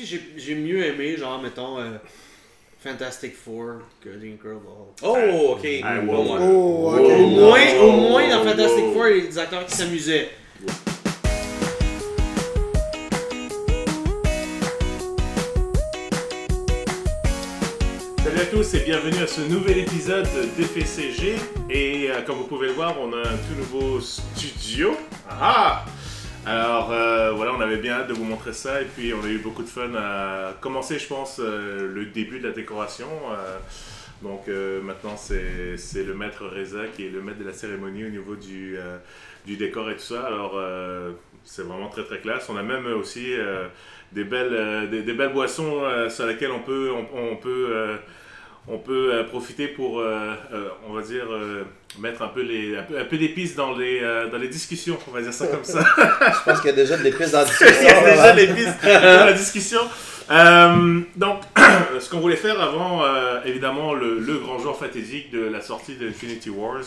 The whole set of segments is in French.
j'ai mieux aimé, genre, mettons, Fantastic Four que The Incredible Hulk. Oh, ok. Au moins, dans Fantastic Four, il y a des acteurs qui s'amusaient. Salut à tous et bienvenue à ce nouvel épisode d'FCG. Et comme vous pouvez le voir, on a un tout nouveau studio. Alors voilà, on avait bien hâte de vous montrer ça et puis on a eu beaucoup de fun à commencer, je pense, le début de la décoration. Donc maintenant c'est le maître Reza qui est le maître de la cérémonie au niveau du décor et tout ça. Alors c'est vraiment très très classe. On a même aussi des belles boissons sur lesquelles on peut profiter pour, on va dire, mettre un peu d'épices dans les discussions, on va dire ça comme ça. Je pense qu'il y a déjà de l'épice dans la discussion. Il y a déjà de l'épice dans la discussion. Donc, ce qu'on voulait faire avant, évidemment, le grand jour fatidique de la sortie de Infinity Wars,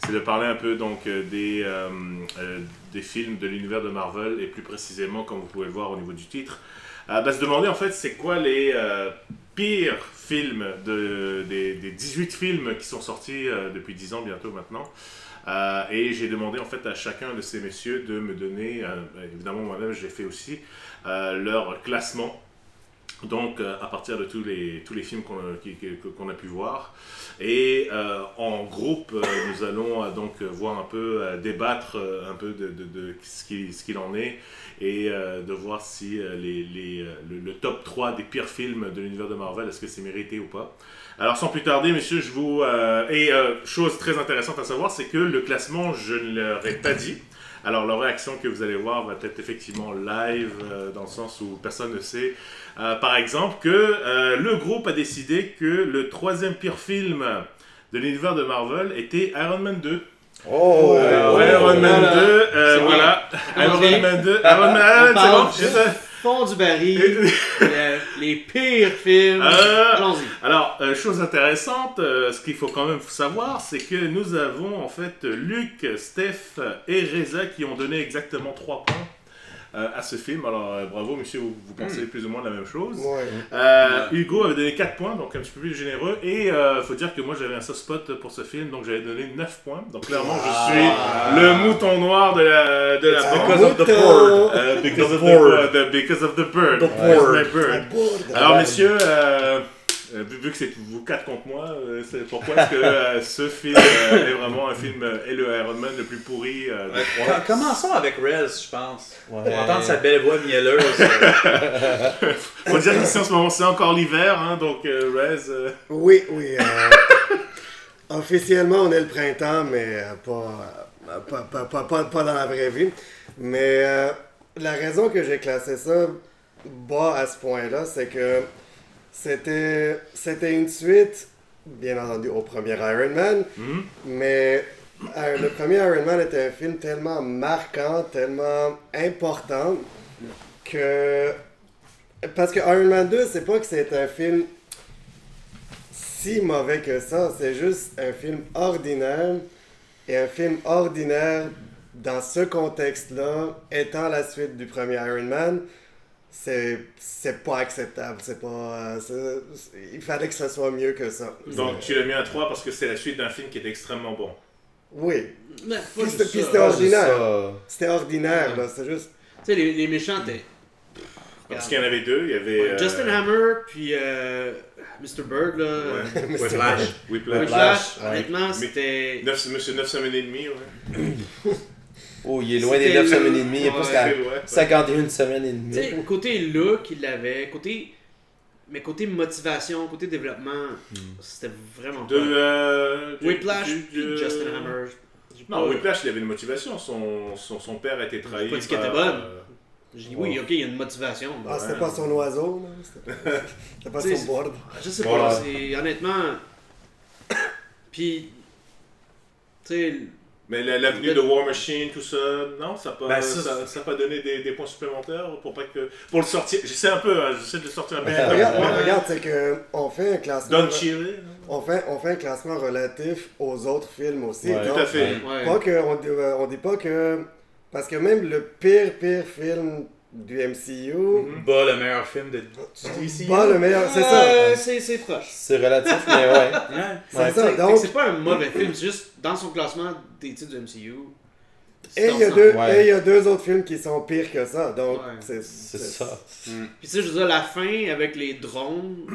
c'est de parler un peu donc des films de l'univers de Marvel et plus précisément, comme vous pouvez le voir au niveau du titre, se demander en fait c'est quoi les pires films des 18 films qui sont sortis depuis 10 ans bientôt maintenant. Et j'ai demandé en fait à chacun de ces messieurs de me donner, évidemment moi-même je l'ai fait aussi, leur classement. Donc à partir de tous les films qu'on a pu voir. Et en groupe, nous allons donc voir un peu, débattre un peu de ce qu'il en est et de voir si le top 3 des pires films de l'univers de Marvel, est-ce que c'est mérité ou pas. Alors sans plus tarder, messieurs, je vous... chose très intéressante à savoir, c'est que le classement, je ne leur ai pas dit. Alors la réaction que vous allez voir va être effectivement live, dans le sens où personne ne sait. Par exemple, que le groupe a décidé que le troisième pire film de l'univers de Marvel était Iron Man 2. Iron Man 2, voilà. Iron Man 2, Iron Man, c'est bon, Fond du baril, les pires films. Allons-y. Alors, chose intéressante, ce qu'il faut quand même savoir, c'est que nous avons en fait Luc, Steph et Reza qui ont donné exactement 3 points à ce film. Alors, bravo, monsieur, vous pensez plus ou moins la même chose. Ouais. Hugo avait donné 4 points, donc un petit peu plus généreux. Et il faut dire que moi, j'avais un soft spot pour ce film, donc j'avais donné 9 points. Donc, clairement, je suis le mouton noir de la bande. Because of the bird. Because of the bird. My bird. Alors, messieurs, vu que c'est vous 4 contre moi, pourquoi est-ce que ce film est vraiment un film, est le Iron Man le plus pourri des 3? Commençons avec Rez, je pense. Pour entendre sa belle voix mielleuse. Faut dire qu'ici en ce moment c'est encore l'hiver, hein, donc Rez... Oui. Officiellement on est le printemps, mais pas dans la vraie vie. Mais la raison que j'ai classé ça bas à ce point-là, c'est que c'était une suite, bien entendu, au premier Iron Man, mais le premier Iron Man était un film tellement marquant, tellement important, que... Parce que Iron Man 2, c'est pas que c'est un film si mauvais que ça, c'est juste un film ordinaire, et un film ordinaire, dans ce contexte-là, étant la suite du premier Iron Man, c'est pas acceptable, il fallait que ça soit mieux que ça. Donc tu l'as mis à 3 parce que c'est la suite d'un film qui est extrêmement bon. Oui. Puis c'était ordinaire. C'était ordinaire, là, c'est juste... Tu sais, les méchants, Parce qu'il y en avait 2, il y avait... Justin Hammer, puis Mr. Bird, là. Whiplash. Honnêtement, c'était... Monsieur 9 semaines et demie, ouais. Oh, il est loin des 9 semaines et demie, il est presque à 51 semaines et demie. Tu sais, côté look, il l'avait, mais côté motivation, côté développement, c'était vraiment pas... Whiplash, puis Justin Hammer. Non, Whiplash, il avait une motivation, son père a été trahi. Pas dit qu'elle était bonne. J'ai dit oui, ok, il y a une motivation. C'était pas son oiseau, là. C'était pas son board. Je sais pas, c'est honnêtement... Puis, tu sais... Mais l'avenue de War Machine, tout ça, non, ça n'a pas donné des points supplémentaires pour le sortir. J'essaie un peu, j'essaie de le sortir bien. Regarde, c'est que on fait un classement. Don Cherry. On fait un classement relatif aux autres films aussi. Ouais, tout à fait. Pas que on dit pas que parce que même le pire film du MCU. Bas le meilleur film de DC. Bas le meilleur, c'est ça. C'est proche. C'est relatif, mais ouais. C'est ça, donc... C'est pas un mauvais film, c'est juste dans son classement des titres du MCU. Et il y a deux autres films qui sont pires que ça, donc c'est ça. Puis tu sais, je veux dire, la fin avec les drones,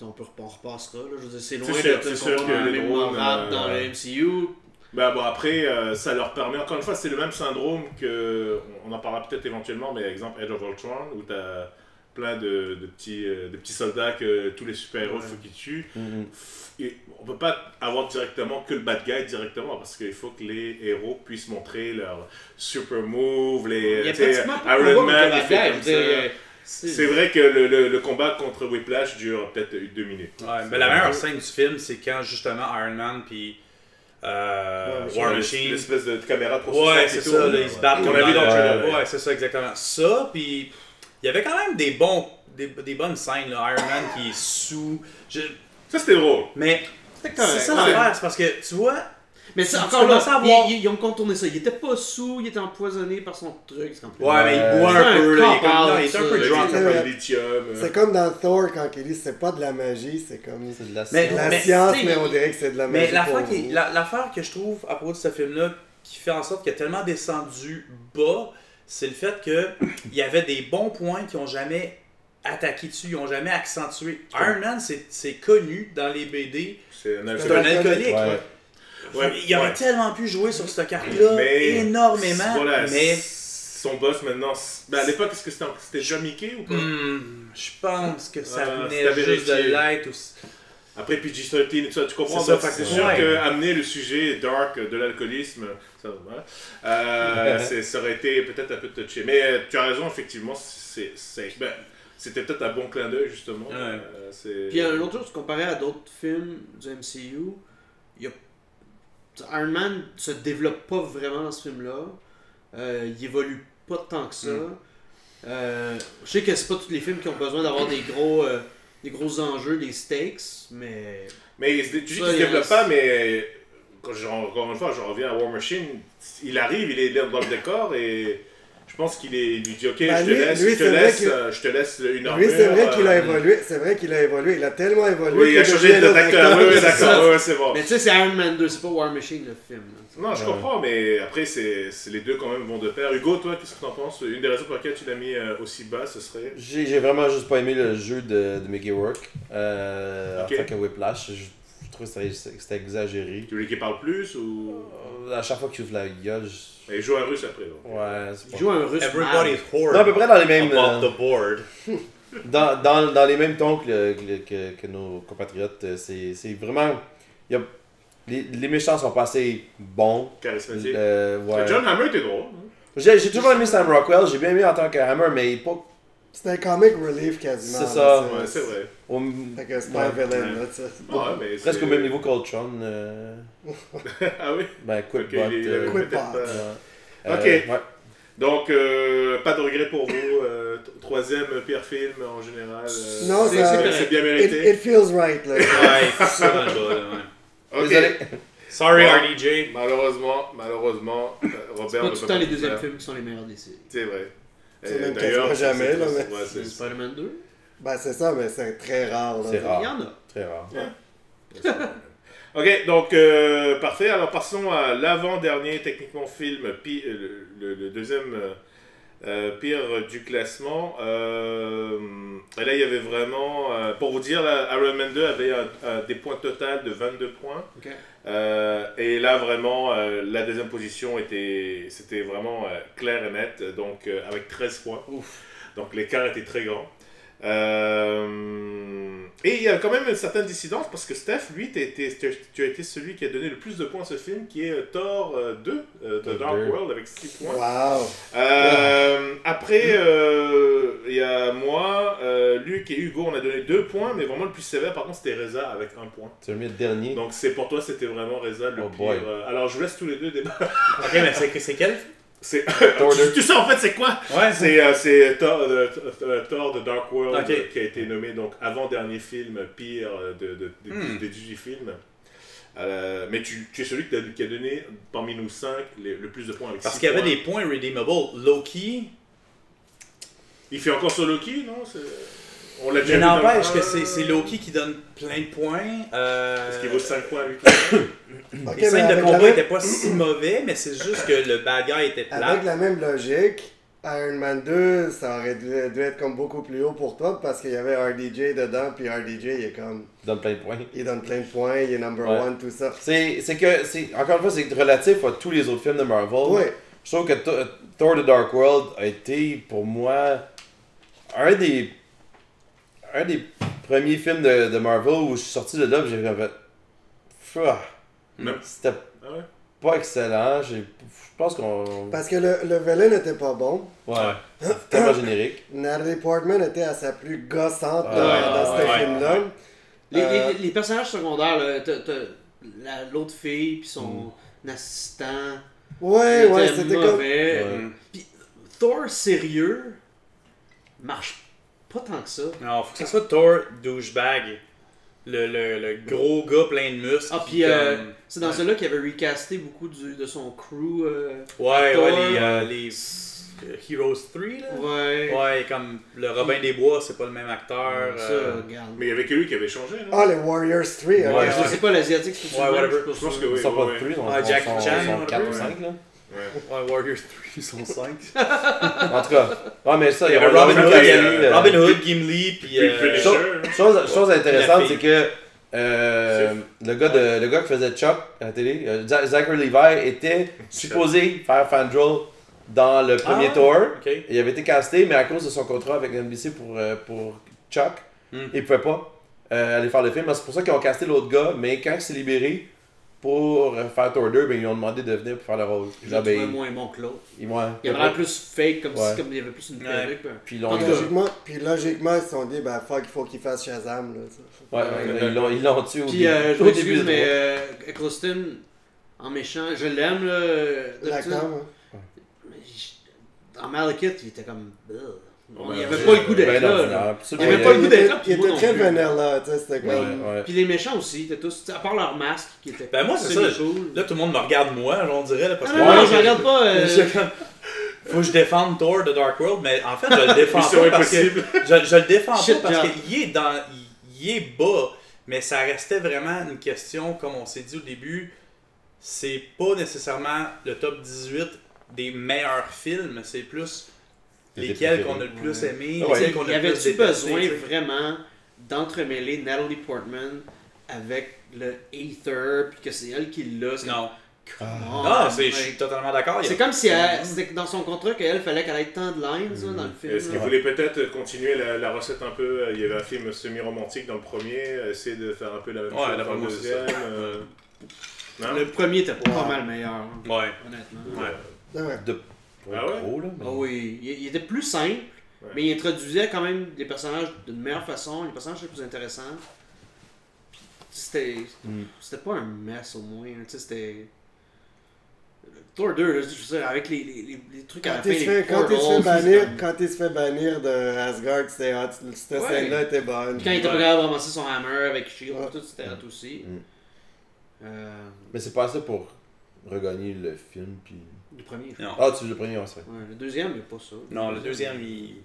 on repassera, là, je veux dire, c'est loin d'être un combat mémorable dans le MCU. Ben bon, après, ça leur permet, encore une fois, c'est le même syndrome que, on en parlera peut-être éventuellement, mais exemple Age of Ultron, où t'as plein de petits soldats que tous les super-héros faut qu'ils tuent. Et on peut pas avoir directement que le bad guy directement, parce qu'il faut que les héros puissent montrer leur super move, Iron Man, c'est vrai que le combat contre Whiplash dure peut-être 2 minutes. Ouais, mais la meilleure scène du film, c'est quand justement Iron Man puis War Machine, l'espèce de caméra 360. Ouais, c'est ça, là, ils se battent. On a vu dans le trailer. Ouais, c'est ça, exactement. Ça, puis il y avait quand même des bonnes scènes, là. Iron Man qui est sous. Ça, c'était drôle. Mais c'est ça l'affaire, c'est parce que tu vois. Mais ça, encore là, ils ont contourné ça. Il était pas sous, il était empoisonné par son truc. Ouais, mais il boit un peu, là. Il est un peu drunk. C'est comme dans Thor, quand il dit c'est pas de la magie, c'est comme. C'est de la science, mais on dirait que c'est de la magie. Mais l'affaire que je trouve à propos de ce film-là, qui fait en sorte qu'il a tellement descendu bas, c'est le fait qu'il y avait des bons points qui n'ont jamais attaqué dessus, ils n'ont jamais accentué. Iron Man, c'est connu dans les BD. C'est un alcoolique. Ouais, il aurait tellement pu jouer sur cette carte-là énormément. Voilà, mais son boss maintenant. Ben à l'époque, est-ce que c'était déjà Mickey ou pas? Je pense que ça venait juste de l'être. Après PG-13 et tout ça, tu comprends? C'est sûr qu'amener le sujet dark de l'alcoolisme, ça aurait été peut-être un peu touché. Mais tu as raison, effectivement, c'était peut-être un bon clin d'œil, justement. Puis il y a un autre chose, comparé à d'autres films du MCU, Iron Man se développe pas vraiment dans ce film-là. Il évolue pas tant que ça. Je sais que c'est pas tous les films qui ont besoin d'avoir des gros enjeux, des stakes, mais... Mais tu dis qu'il se développe pas, mais encore une fois, je reviens à War Machine, il arrive, il est dans le décor et... Je pense qu'il lui dit ok, je te laisse une armure. Lui, c'est vrai qu'il a évolué. C'est vrai qu'il a évolué. Il a tellement évolué. Oui, il a changé d'acteur. Oui, d'accord. C'est bon. Mais tu sais, c'est Iron Man 2, c'est pas War Machine le film. Non, je comprends, mais après, les deux quand même vont de pair. Hugo, toi, qu'est-ce que t'en penses? Une des raisons pour lesquelles tu l'as mis aussi bas, ce serait. J'ai vraiment juste pas aimé le jeu de Mickey Rourke. En tant que Whiplash. Je trouve que c'était exagéré. Tu voulais qu'il parle plus ou. À chaque fois qu'il ouvre la gueule, il joue un russe après. Donc. Ouais, il joue un russe. Everybody's hoard. Non, à peu près dans les mêmes. The board. dans les mêmes tons que nos compatriotes. C'est vraiment. Les méchants sont pas assez bons. Charismatiques. Ouais. John Hammer était drôle. J'ai toujours aimé Sam Rockwell. J'ai bien aimé en tant que Hammer, mais pas. C'était un comic relief quasiment. C'est ça. Ouais, c'est vrai. Fait que c'est pas un villain, là, tu sais. Presque au même niveau qu'Ultron. Ah oui? Ben, Quipbot. Ok. Ouais. Donc, pas de regret pour vous. Troisième pire film en général. Non, c'est bien mérité. It feels right, là. Ouais, c'est ça, Ok. Désolé. Sorry, RDJ. Malheureusement, Robert. C'est pas tout le temps les deuxièmes films qui sont les meilleurs des séries. C'est vrai. C'est même quasiment jamais, là. C'est Spider-Man 2? Ben, c'est ça, mais c'est très rare, là. C'est rare. Il y en a. Très rare. Ok, donc parfait. Alors passons à l'avant-dernier techniquement film, le deuxième pire du classement. Et là, il y avait vraiment, pour vous dire, Iron Man 2 avait des points total de 22 points. Okay. Et là, vraiment, la deuxième position c'était vraiment clair et net, donc avec 13 points. Ouf. Donc l'écart était très grand. Et il y a quand même une certaine dissidence parce que Steph, lui, tu as été celui qui a donné le plus de points à ce film, qui est Thor 2 de Dark World avec 6 points. Wow. Après, il y a moi, Luc et Hugo, on a donné 2 points, mais vraiment le plus sévère, par contre, c'était Reza avec 1 point. C'est le dernier. Donc pour toi, c'était vraiment Reza le pire. Alors je vous laisse tous les deux débattre. Ok, mais c'est quel? Tu sais en fait c'est quoi? Ouais, c'est Thor de Dark World qui a été nommé donc avant-dernier film pire des 18 films. Mais tu es celui qui a donné parmi nous 5 le plus de points avec 6 Parce qu'il y avait des points redeemable. Loki, Il fait encore sur Loki, non? On l'a déjà Mais vu dans n'empêche le- que c'est Loki qui donne plein de points. Est-ce qu'il vaut 5 points lui? Ok, Les mais scènes de avec combat la n'étaient pas si mauvais, mais c'est juste que le bad guy était plat. Avec la même logique, Iron Man 2, ça aurait dû être comme beaucoup plus haut pour toi parce qu'il y avait RDJ dedans, puis RDJ, il est comme. Donne plein de points. Il donne plein de points, il est number Ouais. one, tout ça. Encore une fois, c'est relatif à tous les autres films de Marvel. Ouais. Je trouve que Thor The Dark World a été, pour moi, un des premiers films de Marvel où je suis sorti de là et j'ai fait. Fouah. Non. C'était Ah ouais? pas excellent. Je pense qu'on. Parce que le villain n'était pas bon. Ouais. C'est tellement générique. Natalie Portman était à sa plus gossante Ouais, dans ce ouais, film-là. Les personnages secondaires, là, l'autre fille puis son assistant. Ouais, il ouais, était c'était comme. mauvais. Ouais. Puis Thor sérieux marche pas tant que ça. Non, faut que ce soit Thor douchebag. Le gros gars plein de muscles. Ah, qui puis comme- c'est dans celui-là qu'il avait recasté beaucoup de son crew. Ouais, Thor. les Heroes 3, là. Ouais. Ouais, comme le Robin des Bois, c'est pas le même acteur. Ça, regarde. Mais il y avait que lui qui avait changé, non? Ah, les Warriors 3, ok. Ouais, Je sais pas, l'asiatique, c'est Ouais, whatever. Je pense que oui. Ils sont pas ouais. 3, Ah, Jack Chan, sont 4 ou ouais. 5 là. Ouais. Ouais, Warriors 3, ils sont 5. En tout cas, ouais, mais ça, Il y avait Robin Robin Hood, Hood, il y a eu, Robin Hood, Gimli, puis. Puis le Punisher. Chose intéressante, La c'est fille. que le gars qui faisait Chuck à la télé, Zachary Levi, était supposé faire Fandral dans le premier Ah, tour. ok. Il avait été casté, mais à cause de son contrat avec NBC pour Chuck, il pouvait pas aller faire le film. C'est pour ça qu'ils ont casté l'autre gars, mais quand il s'est libéré pour faire Thor 2, ben, ils ont demandé de venir pour faire le rôle. Je Là, le trouvais ben, moins bon que l'autre. il Il avait l'air plus fake, comme Ouais. si comme il y avait plus une Ouais. perruque. puis ils l'ont- Puis logiquement, ils se sont dit, ben fuck, il faut qu'il fasse Shazam. Là, ça. ouais, ils l'ont tué au Puis, début. je Au m'excuse, début de mais trois. Eccleston, en méchant, je l'aime, là. d'habitude. L'acteur, hein. Mais en Malekith, il était comme. Ugh. Ouais, Il avait ouais. pas le goût d'être Ben là. non, là. absolument, Il y avait il pas le goût Il d'être était, là, puis il moi était non très plus. vanilla, tu sais, c'était Oui. comme. Ouais. Puis les méchants aussi, ils étaient tous. À part leur masque qui était. Ben moi, c'est ça. semi-cool. Là, tout le monde me regarde moi, on dirait, là, parce Ah que. non, non, je regarde pas. Faut que je défende Thor de Dark World, mais en fait, je le défends Mission pas parce que. impossible. Je le défends Shit pas parce job. qu'il est dans. Il est bas, mais ça restait vraiment une question, comme on s'est dit au début, c'est pas nécessairement le top 18 des meilleurs films, c'est plus Les lesquels préférés. qu'on a le plus aimé, Ouais. lesquels qu'on Il y a le plus avait-tu détesté, besoin tu sais. vraiment d'entremêler Natalie Portman avec le Aether, puis que c'est elle qui l'a? C'est Non. Come Ah. on, Non, je suis like, totalement d'accord. C'est comme si c'était dans son contrat qu'elle fallait qu'elle ait tant de lines là, dans le film. Est-ce qu'il là. voulait peut-être continuer la recette un peu? Il y avait un film semi-romantique dans le premier, essayer de faire un peu la même Ouais, chose dans d'après le moi, c'est ça. deuxième. Non? Le premier était pas Ouais. mal meilleur, hein, Ouais. honnêtement. Ouais. Ah ouais. Ah ouais? Trop, là, mais- Ah oui, il était plus simple, Ouais. mais il introduisait quand même des personnages d'une meilleure façon, les personnages les plus intéressants. Puis c'était pas un mess au moins, tu sais, c'était. Thor 2, là, je veux dire, avec les trucs à la fin, les Quand il se fait portals, bannir, c'est comme- quand il se fait bannir de Asgard, c'était hot. Cette Ouais. scène-là était bonne. Puis quand il était pas Ouais. capable de ramasser son hammer avec Shield, Ouais. tout c'était hot aussi. Mm. Mais c'est pas assez pour regagner le film. Puis... Le premier. Non. Ah, tu veux le premier, ouais, c'est vrai. Ouais, le deuxième, il n'y a pas ça. Non, le deuxième, les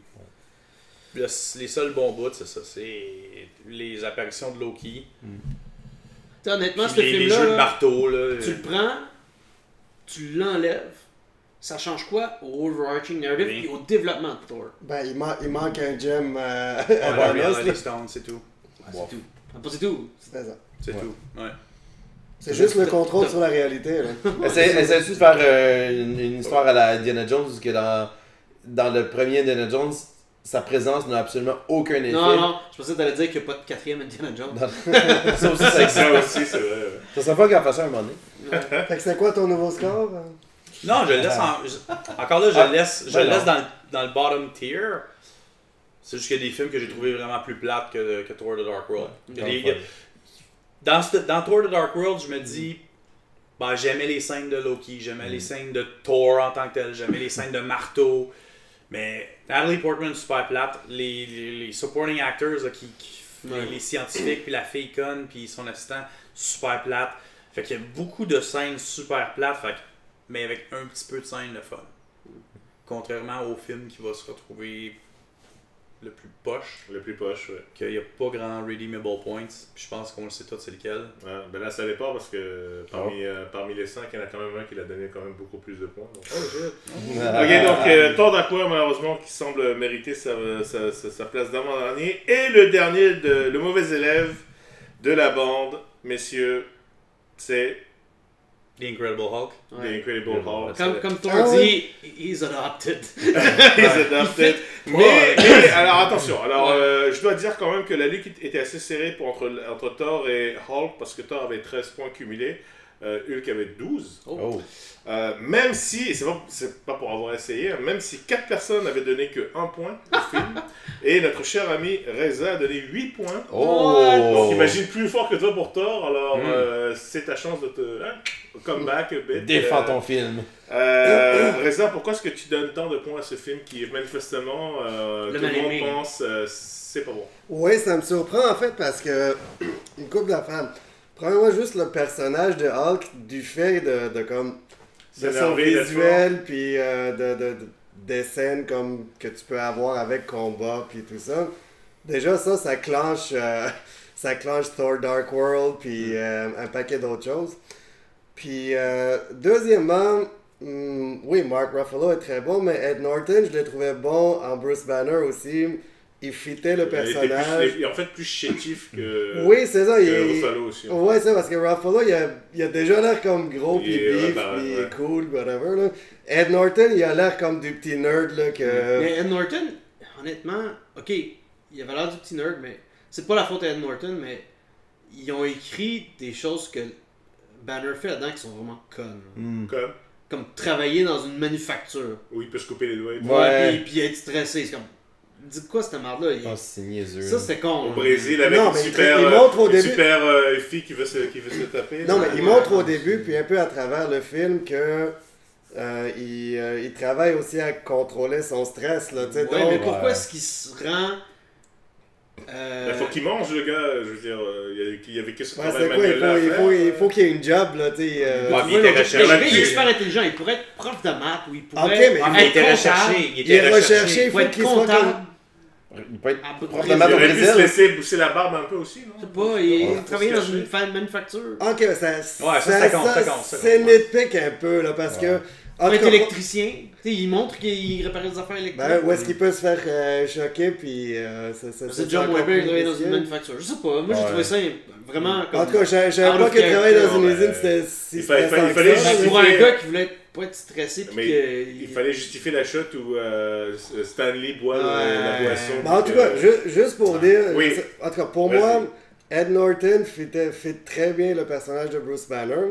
seuls bons bouts, c'est ça. C'est les apparitions de Loki. T'sais, honnêtement, Puis ce les film-là, jeux de là, marteau, là. tu le prends, tu l'enlèves, ça change quoi au overarching narrative Rien. et au développement de Thor? Ben, il manque un gem à Ouais, Thanos, Reality là. Stone, c'est tout. C'est tout. Ah, pas c'est tout. C'était ça. C'est Ouais. tout. Ouais. C'est juste le contrôle sur la réalité. Là. Essaie-tu de faire une histoire à la Indiana Jones, que dans le premier Indiana Jones, sa présence n'a absolument aucun effet. Non, non, je pensais que t'allais dire qu'il n'y a pas de quatrième Indiana Jones. Ça aussi, ça Ça existe. aussi, c'est vrai. ouais. Ça serait pas qu'elle fasse ça un moment donné. Fait que c'est quoi ton nouveau score? Non, je le laisse encore là, je le laisse, ben non. dans le bottom tier. C'est juste qu'il y a des films que j'ai trouvé vraiment plus plates que Thor The Dark World. Il y a des- dans Thor The Dark World, je me dis, ben, j'aimais les scènes de Loki, j'aimais les scènes de Thor en tant que tel, j'aimais les scènes de marteau. Mais Natalie Portman, super plate. Les supporting actors, là, les scientifiques, puis la fille conne, puis son assistant, super plate. Fait qu'il y a beaucoup de scènes super plates, mais avec un petit peu de scène de fun. Contrairement au film qui va se retrouver le plus poche, Le plus poche, ouais. qu'il n'y a pas grand redeemable points. Puis je pense qu'on le sait tous c'est lequel. Ouais, ben là, ça dépend parce que parmi les 5, il y en a quand même un qui l'a donné quand même beaucoup plus de points. Donc. Ok, donc Thor Dark World, malheureusement, qui semble mériter sa place d'avant-dernier. Et le dernier, le mauvais élève de la bande, messieurs, c'est The Incredible Hulk. The Incredible Hulk. Comme Thor dit, he's adopted. He's adopted. Mais alors attention, je dois dire quand même que la lutte était assez serrée entre Thor et Hulk parce que Thor avait 13 points cumulés, Hulk avait 12. Oh. Même si, et c'est pas pour avoir essayé, hein, même si 4 personnes avaient donné que 1 point au film, et notre cher ami Reza a donné 8 points. Donc imagine plus fort que toi pour Thor, alors c'est ta chance de te comeback. Défends ton film. Reza, pourquoi est-ce que tu donnes tant de points à ce film qui manifestement tout le monde pense c'est pas bon? Oui, ça me surprend en fait parce que une couple d'affaires. Premièrement, juste le personnage de Hulk, du fait de son visuel, puis des scènes comme que tu peux avoir avec combat, puis tout ça. Déjà, ça clenche Thor Dark World, puis un paquet d'autres choses. Puis, deuxièmement, oui, Mark Ruffalo est très bon, mais Ed Norton, je l'ai trouvé bon en Bruce Banner aussi. Il fitait le personnage. Il est en fait plus chétif que. Oui, c'est ça. Ruffalo aussi. Ouais, c'est parce que Ruffalo, il a déjà l'air comme gros, puis bif, puis il est cool, whatever. Là. Ed Norton, il a l'air comme du petit nerd. Là, que... Mais Ed Norton, honnêtement, ok, il avait l'air du petit nerd, mais c'est pas la faute à Ed Norton, mais ils ont écrit des choses que Banner fait là-dedans qui sont vraiment connes. Comme travailler dans une manufacture. Où il peut se couper les doigts. Ouais, puis être stressé. C'est comme. Dites quoi cette merde-là? C'est niaiseux. Ça, c'était con. Au Brésil, avec non, une super fille qui veut se taper. Non, mais il montre au début, puis un peu à travers le film, que il travaille aussi à contrôler son stress. Là, ouais, donc, mais pourquoi est-ce qu'il se rend... Il faut qu'il mange, le gars. Je veux dire, il y avait que ce travail manuel il faut qu'il y ait une job. Là, il est super intelligent. Il pourrait être prof de maths ou il pourrait il était recherché. Il est recherché. Il faut être comptable. Il peut être prof de Il maths au aurait pu se Brésil. laisser pousser la barbe un peu aussi, non? Je sais pas, il travaillait dans une manufacture. Ok, ça compte. C'est nitpick un peu, là, parce que... Il peut être électricien. Il montre qu'il répare des affaires électriques. Où est-ce qu'il peut se faire choquer, puis... c'est John Weber qui travaillait dans une manufacture. Je sais pas, moi j'ai trouvé ça vraiment... En tout cas, je savais pas qu'il travaillait dans une usine, c'était si il fallait justifier... Pour un gars qui voulait pas être stressé, il fallait justifier la shot où Stanley boit la boisson. En tout cas, juste pour dire... En tout cas, pour moi... Ed Norton fait très bien le personnage de Bruce Banner.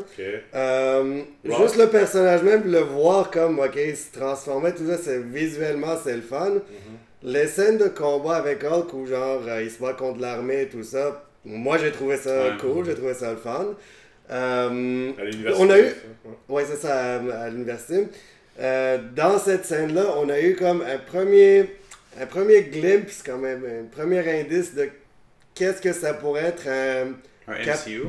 Juste le personnage même, le voir comme, il se transformait, tout ça, visuellement, c'est le fun. Les scènes de combat avec Hulk où genre, il se bat contre l'armée et tout ça, moi j'ai trouvé ça cool, j'ai trouvé ça le fun. À l'université. On a eu... Ouais, c'est ça, à l'université. Dans cette scène-là, on a eu comme un premier glimpse, quand même, un premier indice de qu'est-ce que ça pourrait être un MCU?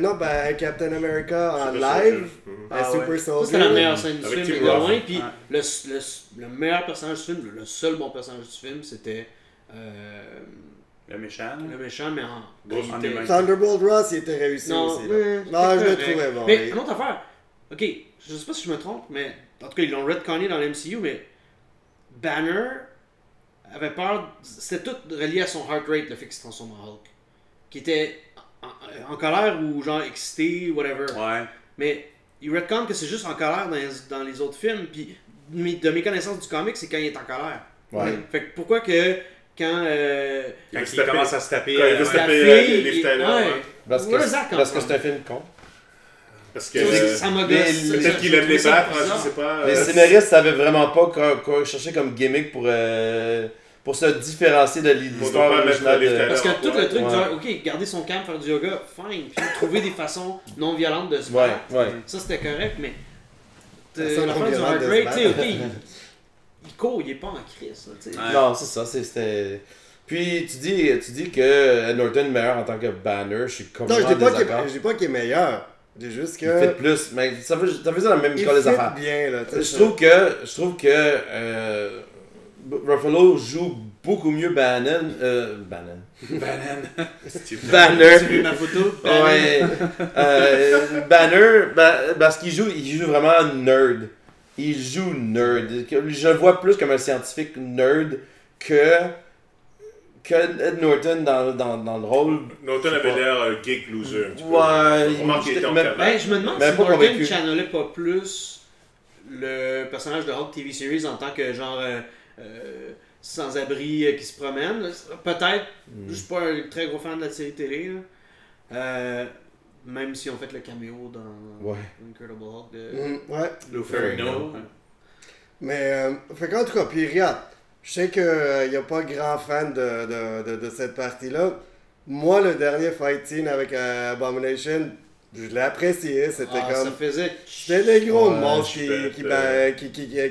Non, un Captain America en live, un Super Soldier. C'est la meilleure scène du film, de loin. Puis le meilleur personnage du film, le seul bon personnage du film, c'était le méchant. Le méchant, mais en Thunderbolt Ross, il était réussi aussi. Non, je le trouvais bon. Mais une autre affaire, ok, je sais pas si je me trompe, mais en tout cas, ils l'ont retconné dans le MCU, mais Banner avait peur, c'était tout relié à son heart rate, le fait qu'il se transforme en Hulk. Qui était en colère ou genre excité, whatever. Ouais. Mais il retconne que c'est juste en colère dans les autres films, puis de mes connaissances du comic, c'est quand il est en colère. Ouais. Fait que pourquoi que quand il commence à se taper, quand il veut se taper Liv Tyler, parce que c'est un film con. Parce que ça m'a gossé. Peut-être qu'il aime les battre, je sais pas. Les scénaristes savaient vraiment pas quoi chercher comme gimmick pour se différencier de l'histoire originale. Parce que tout le truc ok, garder son camp, faire du yoga, fine, puis trouver des façons non violentes de se battre. Ça c'était correct, mais l'affaire du heart rate, tu sais, ok, il court, il est pas en crise. Non, c'est ça, c'était... Puis tu dis que Ed Norton est meilleur en tant que Banner, je suis complètement désaccord. Je dis pas qu'il est meilleur. C'est juste que... Il fait plus, mais ça veut dire la même école des affaires. Bien, là, je trouve que Ruffalo joue beaucoup mieux Banner. J'ai vu ma photo. Ouais. Banner, parce qu'il joue vraiment nerd. Il joue nerd. Je le vois plus comme un scientifique nerd que Ed Norton dans le rôle. Norton avait l'air geek loser. Un petit peu. Ouais. Remarque qu'il était en mais- cavale. Ben, je me demande Mais si pas Norton convaincu. channelait pas plus le personnage de Hulk TV Series en tant que genre sans-abri qui se promène. Là. Peut-être, je suis pas un très gros fan de la série télé. Là. Même si on fait le caméo dans Ouais. Incredible Hulk de Ouais. Lou Ferrigno. Mais, fait qu'en tout cas, puis regarde, je sais qu'il n'y a pas grand fan de cette partie-là. Moi, le dernier fight scene avec Abomination, je l'ai apprécié. C'était ça comme. faisait... C'était des gros Ouais, monstres super,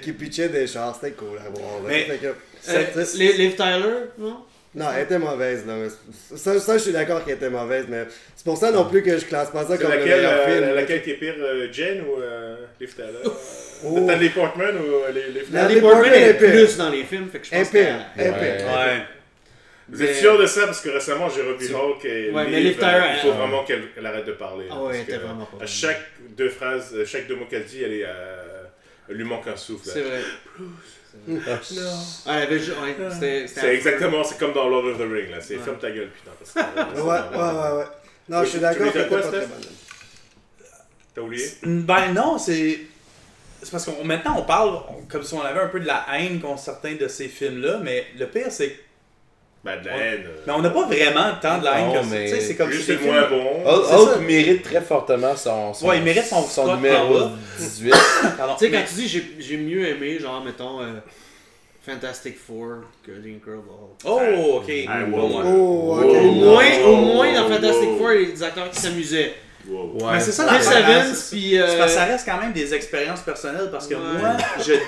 qui pitchaient des chars. C'était cool à voir. Là. Mais- Fait que- Liv Tyler, non? Non, elle était mauvaise. Là. Ça, je suis d'accord qu'elle était mauvaise, mais c'est pour ça non plus que je classe pas ça C'est comme le meilleur film. laquelle qui est pire, Jen ou Liv Tyler? Oh. Natalie Portman ou Liv Tyler? Natalie Natalie Portman Portman est est pire. plus dans les films, fait que je pense Épée. qu'elle... Ouais. Vous êtes sûr de ça? Parce que récemment, j'ai revu Hulk et Ouais, mais Liv, Liv Tyler, il faut elle- vraiment qu'elle arrête de parler. Ah là, ouais, parce elle était que vraiment pas à bonne. chaque deux phrases, chaque deux mots qu'elle dit, elle lui manque un souffle. là. C'est vrai. Ah, elle avait... Ouais, c'était... C'est exactement, c'est comme dans Lord of the Rings, là. C'est ferme ta gueule, putain. parce que- Ouais. Non, je suis Tu d'accord voulais qu'elle dire était quoi, pas très Steph? bonne. T'as oublié? Ben non, c'est parce qu'on maintenant on parle comme si on avait un peu de la haine contre certains de ces films-là, mais le pire c'est que Ben, de la haine. mais on n'a pas vraiment tant de la haine Non, que ça. mais Tu sais, c'est comme Juste si c'est ces moins films- bon. C'est Hulk ça. mérite très fortement son Ouais, il mérite son spot en numéro bas. 18. Pardon, Tu sais, quand mais- tu dis j'ai mieux aimé, genre, mettons, Fantastic Four que The Incredible Hulk. Oh, ok. Ah, Bon, wow. ouais. Oh, ok. Au moins dans Fantastic Four, il y a des acteurs qui s'amusaient. Wow. Mais c'est ça Chris l'affaire, Evans, hein, c'est- puis... c'est parce que ça reste quand même des expériences personnelles parce que Ouais. moi,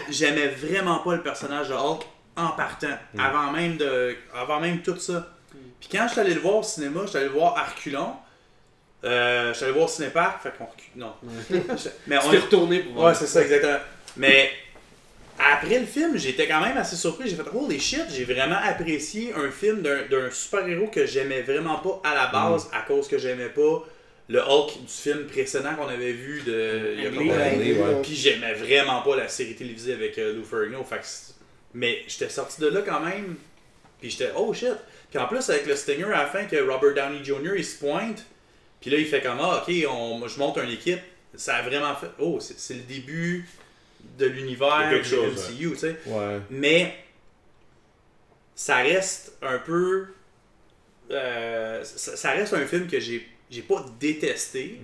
j'aimais vraiment pas le personnage de Hulk en partant, avant même tout ça. Puis quand je suis allé le voir au cinéma, je suis allé le voir à reculons. Je suis allé voir au cinépark, fait qu'on recule. Non. Mais Tu t'es retourné pour voir. Ouais, c'est ça, exactement. Mais après le film, j'étais quand même assez surpris. J'ai fait holy shit, j'ai vraiment apprécié un film d'un super-héros que j'aimais vraiment pas à la base à cause que j'aimais pas le Hulk du film précédent qu'on avait vu de il y a Ang combien Lee. d'années. Ouais. Puis j'aimais vraiment pas la série télévisée avec Lou Ferrigno. Mais j'étais sorti de là quand même. Puis j'étais oh shit. Puis en plus avec le Stinger à la fin que Robert Downey Jr. il se pointe. Puis là il fait comme ah ok je monte une équipe. Ça a vraiment fait oh c'est le début de l'univers De quelque du chose, MCU, tu sais. Ouais. Mais ça reste un peu ça reste un film que j'ai pas détesté.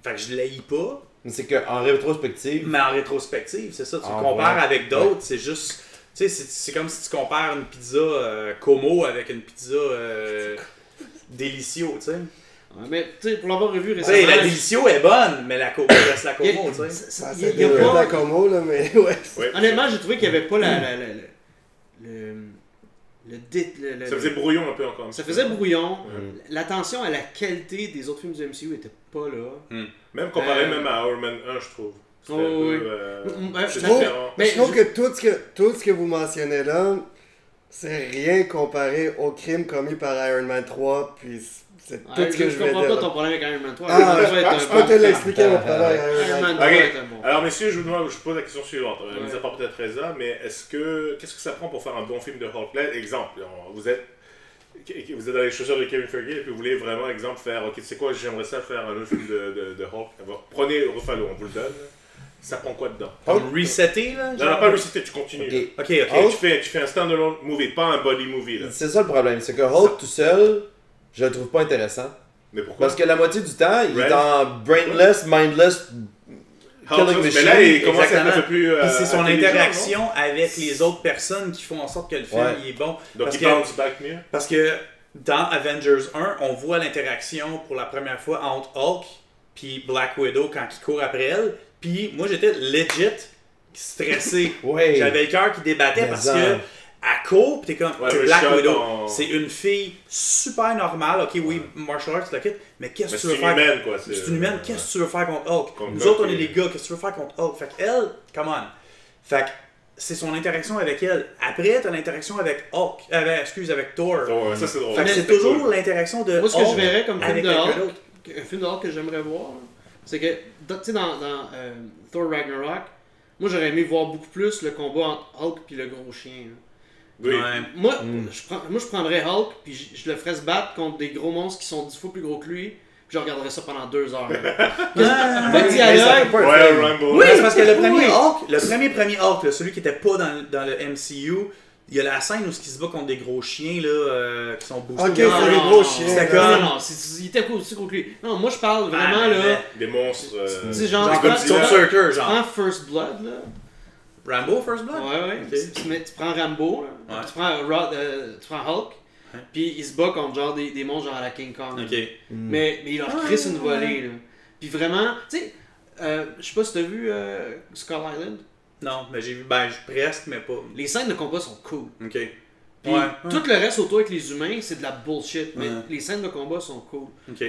Fait que je l'haïs pas. Mais c'est qu'en rétrospective, Mais en rétrospective, c'est ça, tu Ah, le compares ouais. avec d'autres, c'est juste. Tu sais, c'est comme si tu compares une pizza Como avec une pizza Delicio, tu sais. Ouais, mais tu sais, pour l'avoir revu Tu récemment... sais, la Delicio est bonne, mais la Como reste la Como, tu sais. Ah, Il c'est y a de pas... la Como, là, mais ouais. Ouais. Honnêtement, j'ai trouvé qu'il n'y avait pas Ça faisait brouillon un peu encore. Ça faisait brouillon. Mm. L'attention à la qualité des autres films du MCU était pas là. Même comparé même à Iron Man 1, je trouve. C'était un oui. peu, c'est Je différent. Mais je trouve que tout ce que vous mentionnez là, c'est rien comparé au crime commis par Iron Man 3, puis c'est tout ce que je vais comprends dire. pas ton problème avec Iron Man 3. Ah, je peux te l'expliquer mon problème avec Iron Iron Man Man 3 Ok. était bon. Alors messieurs, je pose la question suivante. Ouais. Mis à part peut-être Reza, mais qu'est-ce que ça prend pour faire un bon film de Hulk? Là, exemple, vous êtes dans les chaussures de Kevin Feige et puis vous voulez vraiment, exemple, faire, ok, tu sais quoi, j'aimerais ça faire un autre film de Hulk. Alors, prenez Ruffalo, on vous le donne. Ça prend quoi dedans? Comme resetter, là? Non, genre? non, pas resetter, tu continues. ok. Ok, ok. Tu fais un standalone movie, pas un body movie. Là. C'est ça le problème, c'est que Hulk tout seul, je le trouve pas intéressant. Mais pourquoi? Parce que la moitié du temps, il est Red. en brainless, mindless, killing Mais machine. là, il commence à être un Exactement. peu plus. Puis c'est son intelligent, interaction avec les autres personnes qui font en sorte que le film Ouais. il est bon. non? Donc Parce il que- bounce back mieux. Parce que dans Avengers 1, on voit l'interaction pour la première fois entre Hulk puis Black Widow quand il court après elle. Puis moi j'étais legit stressé. Ouais. J'avais le cœur qui débattait Mais parce en- que elle court, pis t'es comme Ouais, t'es mais Black shot Widow. en- C'est une fille super normale. Ok, oui, martial arts, la kit. Mais qu'est-ce Mais que tu c'est veux une faire? humaine, quoi. C'est une humaine, qu'est-ce que tu veux faire contre Hulk? Contre Nous Hulk, autres, on est oui. des gars, qu'est-ce que tu veux faire contre Hulk? Fait qu'elle, come on. Fait que c'est son interaction avec elle. Après, t'as l'interaction avec Hulk. Avec Thor. Ouais, ça, c'est drôle. Fait que c'est toujours l'interaction de Moi, ce que je Hulk verrais comme film avec de quelqu'un Hulk, d'autre. un film de Hulk que j'aimerais voir, là, c'est que, tu sais, dans Thor Ragnarok, moi j'aurais aimé voir beaucoup plus le combat entre Hulk et le gros chien. Là. Oui. Ouais. Moi, je prendrais Hulk, puis je le ferais se battre contre des gros monstres qui sont 10 fois plus gros que lui, puis je regarderais ça pendant 2 heures. Pas de dialogue. Ouais, Rambo. Oui, c'est parce que le premier Oui. Hulk, le premier Hulk, là, celui qui était pas dans le MCU, il y a la scène où il se bat contre des gros chiens là, qui sont boostés. Ok, c'est les gros chiens. C'était Non, comme- non, il était aussi gros que lui. Non, moi je parle vraiment là. Des monstres. Tu sais, genre, Genre tu comme prends- Stone Surfer, tu genre. prends First Blood, là. Rambo First Blood? Ouais. Ok. Tu prends Rambo, là. Ouais. Tu prends Hulk, puis il se bat contre genre des monstres genre à la King Kong. Ok. Mais il leur crisse une volée, là. Puis vraiment, tu sais, je sais pas si t'as vu Skull Island. Non, mais j'ai vu, presque, mais pas. Les scènes de combat sont cool. Ok. Puis tout le reste autour avec les humains, c'est de la bullshit. Mais Ouais. les scènes de combat sont cool. Ok.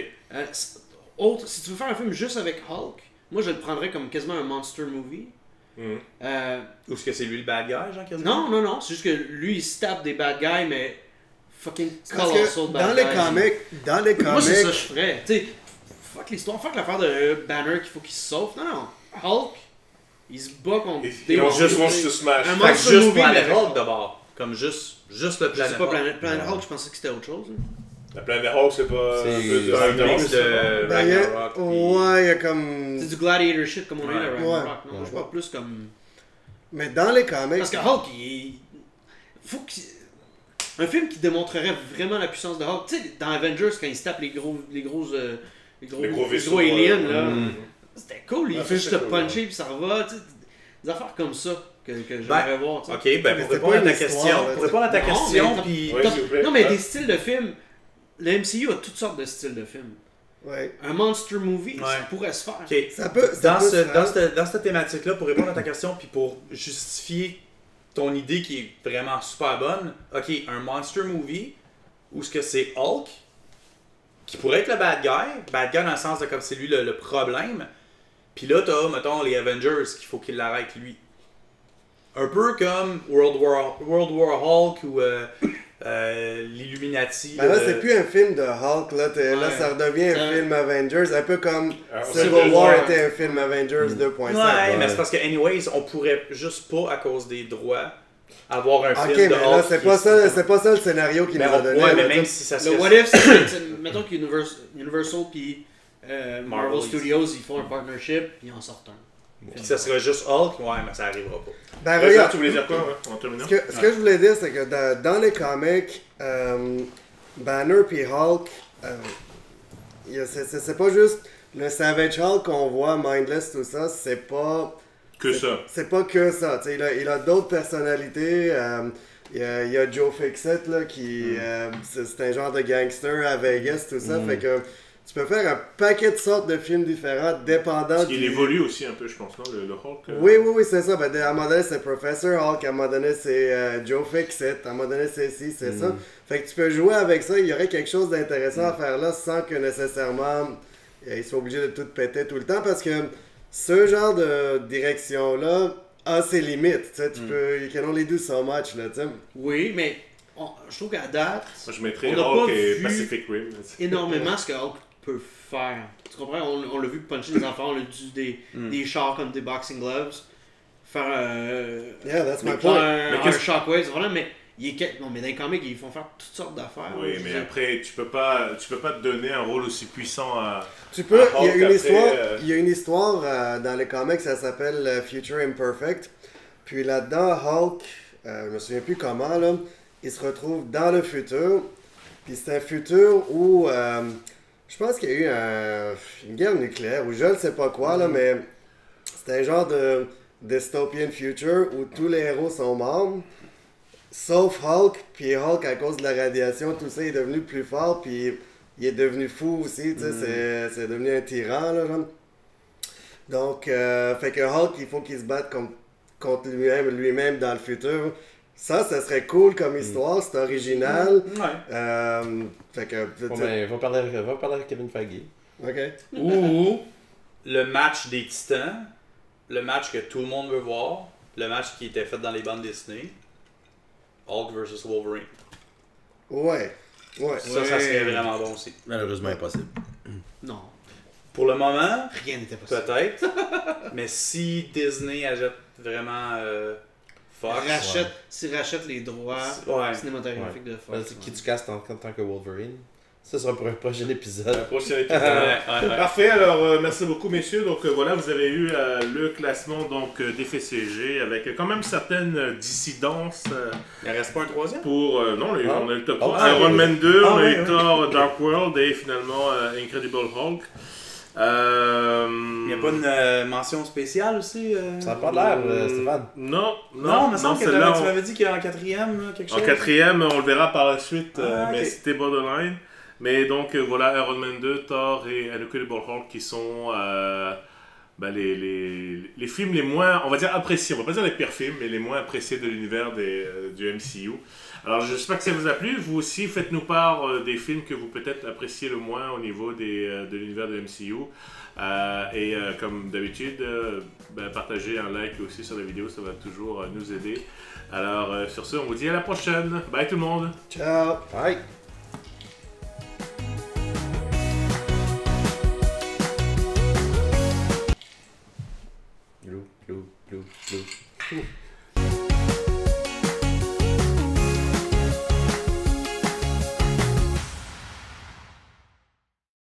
Si tu veux faire un film juste avec Hulk, moi je le prendrais comme quasiment un monster movie. Ou est-ce que c'est lui le bad guy, genre, quasiment? Non, c'est juste que lui il se tape des bad guys, mais fucking Parce colossal que bad dans les guys. comics, Moi c'est ça que je ferais. Tu sais, fuck l'histoire, fuck l'affaire de Banner qu'il faut qu'il se sauve. Non, Hulk, il se bat contre Ils vont juste se smash. Un Fait que monster juste movie, Planet mais- Hulk d'abord. Comme juste le Je sais Planet pas, Hulk. Planet Hulk, je pensais que c'était autre chose. hein. La planète Hulk, c'est pas C'est un peu de C'est un Ragnarok, mix ça? de Ben, il y a- Ragnarok. puis- ouais, il y a comme. C'est du gladiator shit comme on est Ouais. là, Ragnarok. Non, Ouais. je parle plus comme. Mais dans les comics, Parce que Hulk, faut qu'il. Un film qui démontrerait vraiment la puissance de Hulk. Tu sais, dans Avengers, quand il se tape les gros vaisseaux, aliens, là. Mm. C'était cool, il Ah, fait ça, juste c'est te cool, puncher puis ça reva. Tu sais, des affaires comme ça que j'aimerais voir. tu sais. Ok, ben Mais pour c'était répondre pas à ta une histoire, question, là, pour répondre à ta Non, question, mais puis Ouais, s'il vous plaît. Non, mais Ouais. des styles de films. Le MCU a toutes sortes de styles de films. ouais. Un monster movie, ça Ouais. pourrait se faire. ok. Ça peut. Dans, peut ce, se faire. dans cette thématique-là, pour répondre à ta question, puis pour justifier ton idée qui est vraiment super bonne, ok, un monster movie, où ce que c'est Hulk, qui pourrait être le bad guy dans le sens de comme c'est lui le problème, puis là t'as, mettons, les Avengers, qu'il faut qu'il l'arrête lui. Un peu comme World War Hulk ou l'Illuminati. Ben là, c'est plus un film de Hulk, là, là Ouais. ça redevient un Ça- film Avengers, un peu comme Alors, Civil Civil War War. était un film Avengers 2.5. Ouais, mais ouais. c'est parce que, anyways, on pourrait juste pas, à cause des droits, avoir un Ok, film mais de là, Hulk c'est qui pas est- ça, c'est pas ça le scénario qu'il Mais nous a on- donné. ouais, mais là, même tu sais. si ça Le serait... What If, c'est mettons qu'Universal puis Marvel Marvel, Studios ils font un partnership, ils en sortent un. Puis ça serait juste Hulk, ouais, mais ça arrivera pas. Ben Ça, regarde, tu voulais dire quoi, ouais, en terminant? ce que je voulais dire, c'est que dans les comics, Banner puis Hulk, c'est pas juste le Savage Hulk qu'on voit, Mindless, tout ça, c'est pas... Que ça. C'est pas que ça, tu sais, il a d'autres personnalités. Il y a Joe Fixit là, qui c'est un genre de gangster à Vegas, tout ça. Fait que tu peux faire un paquet de sortes de films différents dépendant Parce qu'il évolue aussi un peu, je pense, non, le Hulk. Oui, c'est ça. Ben, à un moment donné, c'est Professor Hulk, à un moment donné, c'est Joe Fixit, à un moment donné, c'est ci, c'est ça. Fait que tu peux jouer avec ça, il y aurait quelque chose d'intéressant à faire là sans que nécessairement il soit obligé de tout péter tout le temps parce que ce genre de direction-là a ses limites. Tu sais, tu peux. You can only do so much, là, tu sais. Oui, mais je trouve qu'à date, Moi, je mettrais On n'a Hulk pas et vu Pacific Rim. là, tu sais. énormément ce que Hulk peut faire. Tu comprends? On l'a vu puncher des enfants, on l'a vu des chars comme des boxing gloves. Faire Yeah, that's my faire point. un qu'est-ce- shockwave, c'est vraiment, mais non, mais dans les comics, ils font faire toutes sortes d'affaires. Oui, là, je mais veux dire. après, tu peux pas te donner un rôle aussi puissant à. Tu peux, il y a Hulk, une après, histoire, il y a une histoire dans les comics, ça s'appelle Future Imperfect. Puis là-dedans, Hulk, je me souviens plus comment, là, il se retrouve dans le futur. Puis c'est un futur où je pense qu'il y a eu une guerre nucléaire, ou je ne sais pas quoi, là, mais c'est un genre de dystopian future où tous les héros sont morts. Sauf Hulk, puis Hulk, à cause de la radiation, tout ça, il est devenu plus fort, puis il est devenu fou aussi, tu sais, c'est devenu un tyran, là, genre. Donc, fait que Hulk, il faut qu'il se batte contre lui-même dans le futur. Ça serait cool comme histoire, c'est original. Ouais. Fait que, Bon, ben, va parler avec Kevin Feige. ok. Ou le match des titans, le match que tout le monde veut voir, le match qui était fait dans les bandes Disney. Hulk versus Wolverine. Ouais. Ça serait vraiment bon aussi. Malheureusement impossible. Non, Pour le moment, rien n'était possible. peut-être. Mais si Disney achète vraiment Fox. Rachète les droits Ouais. cinématographiques de Fox. Qui tu castes en tant que Wolverine? Ça sera pour un prochain épisode. Prochain épisode. Ouais. Parfait, alors merci beaucoup messieurs. Donc voilà, vous avez eu le classement donc des FCG avec quand même certaines dissidences Il ne reste pas un troisième? pour on a eu le top 3. Ah, Iron oui. Man 2, on a eu ouais. Thor Dark World et finalement Incredible Hulk. Il n'y a pas une mention spéciale aussi? Ça n'a pas l'air, Stéphane. Non, Non, il me semble que celle-là, tu m'avais dit qu'il y a en quatrième, là, quelque en chose. quatrième, on le verra par la suite, mais ok. c'était borderline. Mais donc voilà, Iron Man 2, Thor et Incredible Hulk qui sont les films les moins, on va dire appréciés, on va pas dire les pires films, mais les moins appréciés de l'univers du MCU. Alors j'espère que ça vous a plu. Vous aussi, faites-nous part des films que vous peut-être appréciez le moins au niveau de l'univers de MCU. Comme d'habitude, partagez un like aussi sur la vidéo, ça va toujours nous aider. Alors sur ce, on vous dit à la prochaine. Bye tout le monde. Ciao. Bye! Glou, glou, glou, glou.